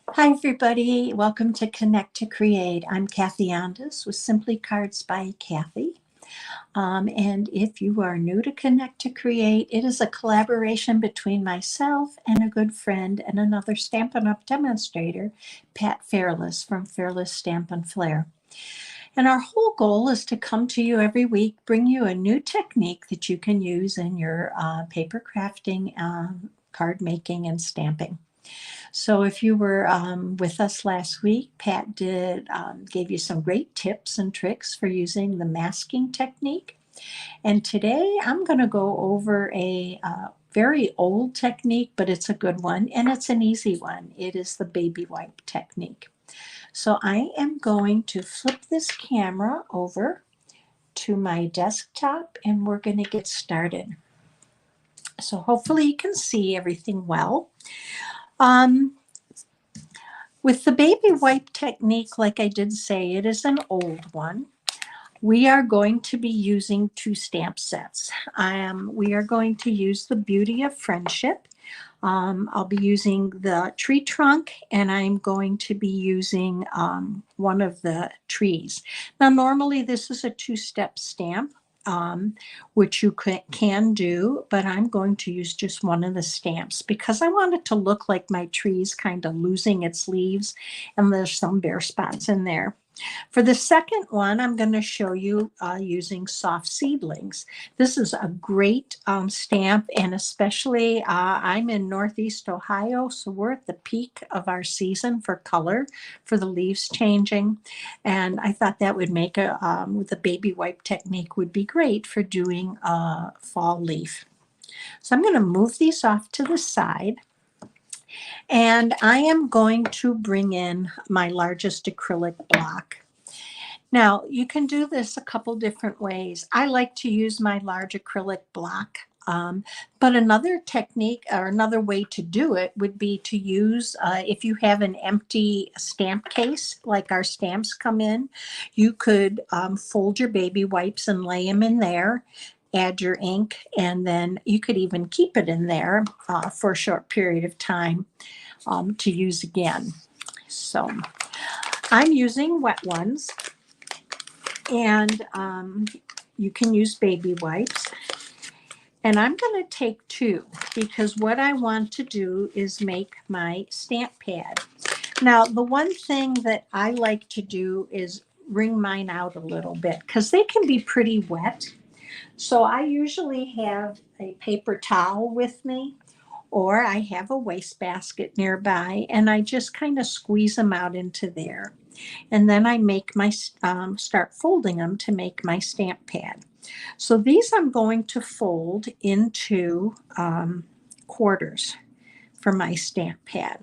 Hi, everybody. Welcome to Connect to Create. I'm Kathy Ondas with Simply Cards by Kathy. And if you are new to Connect to Create, it is a collaboration between myself and a good friend and another Stampin' Up! Demonstrator, Pat Fairless from Fairless Stamp and Flair. And our whole goal is to come to you every week, bring you a new technique that you can use in your paper crafting, card making, and stamping. So if you were with us last week, Pat gave you some great tips and tricks for using the masking technique. And today I'm going to go over a very old technique, but it's a good one and it's an easy one. It is the baby wipe technique. So I am going to flip this camera over to my desktop and we're going to get started. So hopefully you can see everything well. With the baby wipe technique, like I did say, it is an old one. We are going to be using two stamp sets. We are going to use the Beauty of Friendship. I'll be using the tree trunk and I'm going to be using one of the trees. Now, normally this is a two-step stamp, which you can do, but I'm going to use just one of the stamps because I want it to look like my tree's kind of losing its leaves and there's some bare spots in there. For the second one, I'm going to show you using soft seedlings. This is a great stamp, and especially I'm in Northeast Ohio, so we're at the peak of our season for color, for the leaves changing, and I thought that would make the baby wipe technique would be great for doing a fall leaf. So I'm going to move these off to the side. And I am going to bring in my largest acrylic block. Now, you can do this a couple different ways. I like to use my large acrylic block, but another technique or another way to do it would be to use, if you have an empty stamp case, like our stamps come in, you could fold your baby wipes and lay them in there, add your ink, and then you could even keep it in there for a short period of time to use again. So I'm using wet ones, and you can use baby wipes. And I'm going to take two because what I want to do is make my stamp pad. Now, the one thing that I like to do is wring mine out a little bit because they can be pretty wet. So I usually have a paper towel with me, or I have a wastebasket nearby, and I just kind of squeeze them out into there. And then I make my start folding them to make my stamp pad. So these I'm going to fold into quarters for my stamp pad.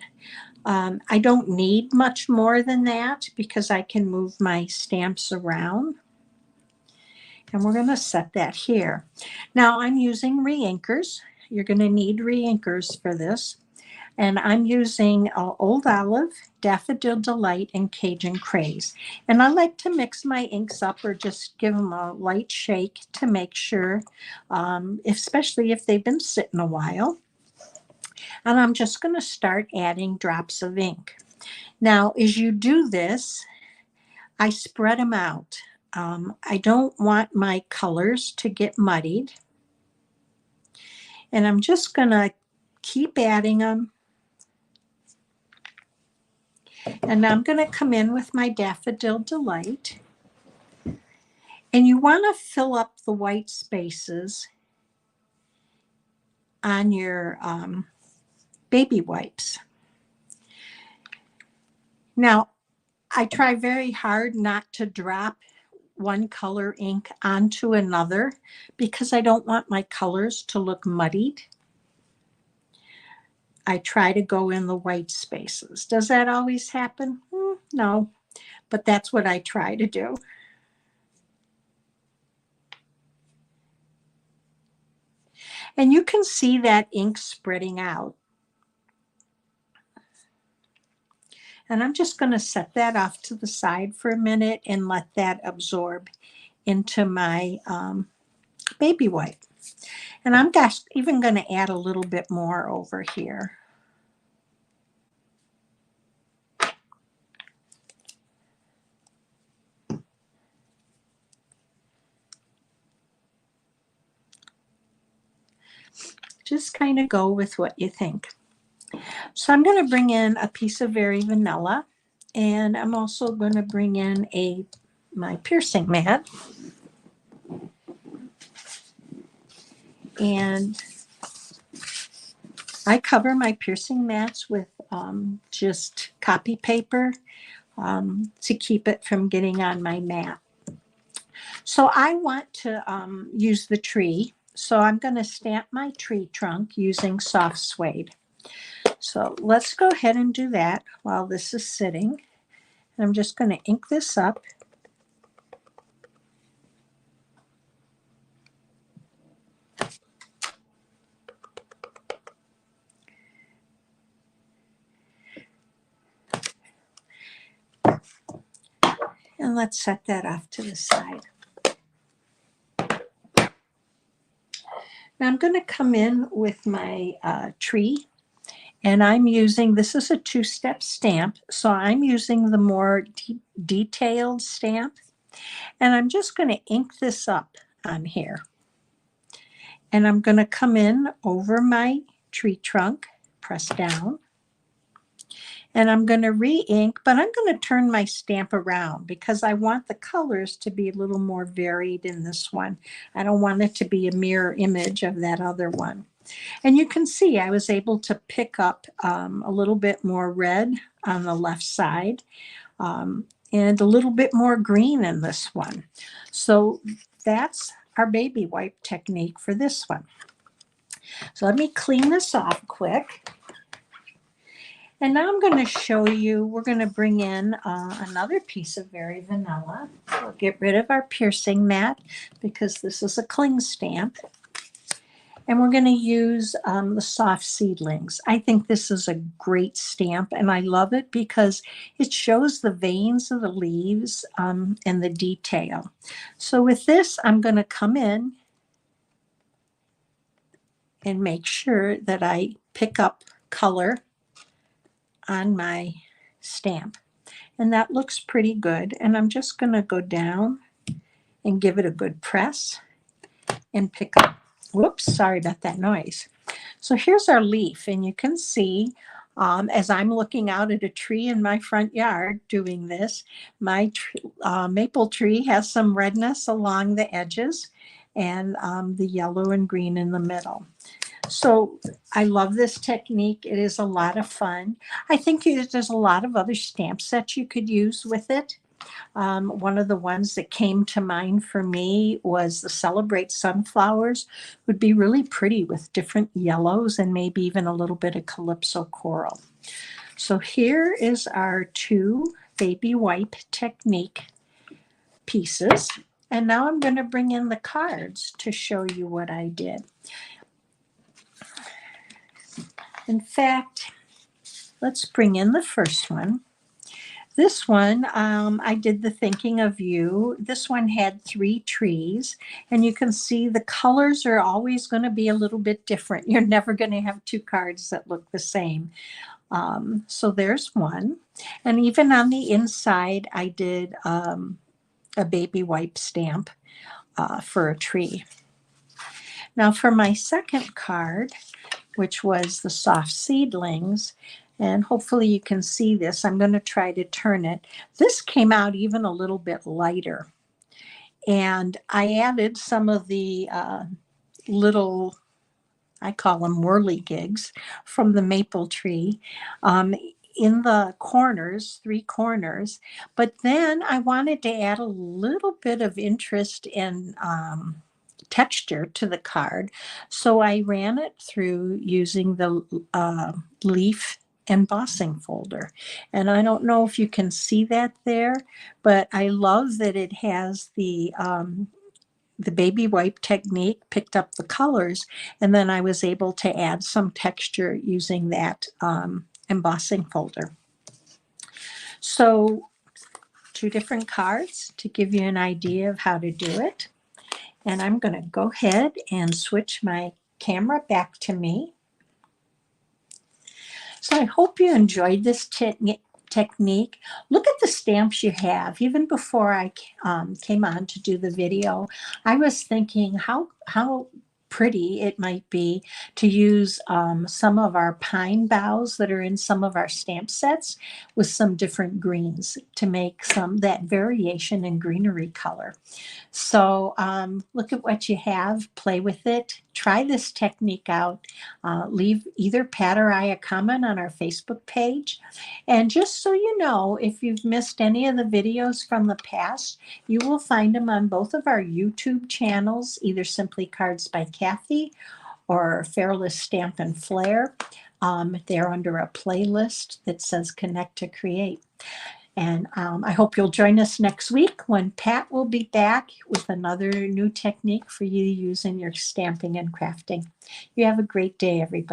I don't need much more than that because I can move my stamps around. And we're going to set that here. Now I'm using reinkers. You're going to need reinkers for this. And I'm using Old Olive, Daffodil Delight, and Cajun Craze. And I like to mix my inks up or just give them a light shake to make sure, especially if they've been sitting a while. And I'm just going to start adding drops of ink. Now, as you do this, I spread them out. I don't want my colors to get muddied. And I'm just going to keep adding them. And now I'm going to come in with my Daffodil Delight. And you want to fill up the white spaces on your baby wipes. Now, I try very hard not to drop one color ink onto another because I don't want my colors to look muddied. I try to go in the white spaces. Does that always happen? No, but that's what I try to do. And you can see that ink spreading out. And I'm just going to set that off to the side for a minute and let that absorb into my baby wipe. And I'm even going to add a little bit more over here. just kind of go with what you think. So I'm going to bring in a piece of Very Vanilla, and I'm also going to bring in my piercing mat. And I cover my piercing mats with just copy paper to keep it from getting on my mat. So I want to use the tree. So I'm going to stamp my tree trunk using soft suede. So let's go ahead and do that while this is sitting. I'm just going to ink this up. And let's set that off to the side. Now I'm going to come in with my tree, and I'm using, this is a two-step stamp, so I'm using the more detailed stamp, and I'm just going to ink this up on here. And I'm going to come in over my tree trunk, press down, and I'm going to re-ink, but I'm going to turn my stamp around because I want the colors to be a little more varied in this one. I don't want it to be a mirror image of that other one. And you can see I was able to pick up a little bit more red on the left side and a little bit more green in this one. So that's our baby wipe technique for this one. So let me clean this off quick. And now I'm going to show you, we're going to bring in another piece of Very Vanilla. We'll get rid of our piercing mat because this is a cling stamp. And we're going to use the soft seedlings. I think this is a great stamp, and I love it because it shows the veins of the leaves and the detail. So with this, I'm going to come in and make sure that I pick up color on my stamp. And that looks pretty good. And I'm just going to go down and give it a good press and pick up. Whoops, sorry about that noise. So here's our leaf, and you can see as I'm looking out at a tree in my front yard doing this, my maple tree has some redness along the edges and the yellow and green in the middle. So I love this technique. It is a lot of fun. I think there's a lot of other stamp sets you could use with it. One of the ones that came to mind for me was the Celebrate Sunflowers. Would be really pretty with different yellows and maybe even a little bit of Calypso coral. So here is our two baby wipe technique pieces. And now I'm going to bring in the cards to show you what I did. In fact, let's bring in the first one. This one, I did the Thinking of You. This one had 3 trees, and you can see the colors are always going to be a little bit different. You're never going to have 2 cards that look the same. So there's one. And even on the inside, I did a baby wipe stamp for a tree. Now for my second card, which was the soft seedlings, and hopefully you can see this. I'm going to try to turn it. This came out even a little bit lighter. And I added some of the little, I call them whirligigs, from the maple tree in the corners, 3 corners. But then I wanted to add a little bit of interest in texture to the card. So I ran it through using the leaf embossing folder. And I don't know if you can see that there, but I love that it has the baby wipe technique, picked up the colors, and then I was able to add some texture using that embossing folder. So 2 different cards to give you an idea of how to do it. And I'm going to go ahead and switch my camera back to me. So I hope you enjoyed this technique. Look at the stamps you have. Even before I came on to do the video, I was thinking how pretty it might be to use some of our pine boughs that are in some of our stamp sets with some different greens to make some that variation in greenery color. So look at what you have, play with it, try this technique out. Leave either Pat or I a comment on our Facebook page. And just so you know, if you've missed any of the videos from the past, you will find them on both of our YouTube channels, either Simply Cards by Kathy or Fairless Stamp and Flair. They're under a playlist that says Connect to Create. And I hope you'll join us next week when Pat will be back with another new technique for you to use in your stamping and crafting. You have a great day, everybody.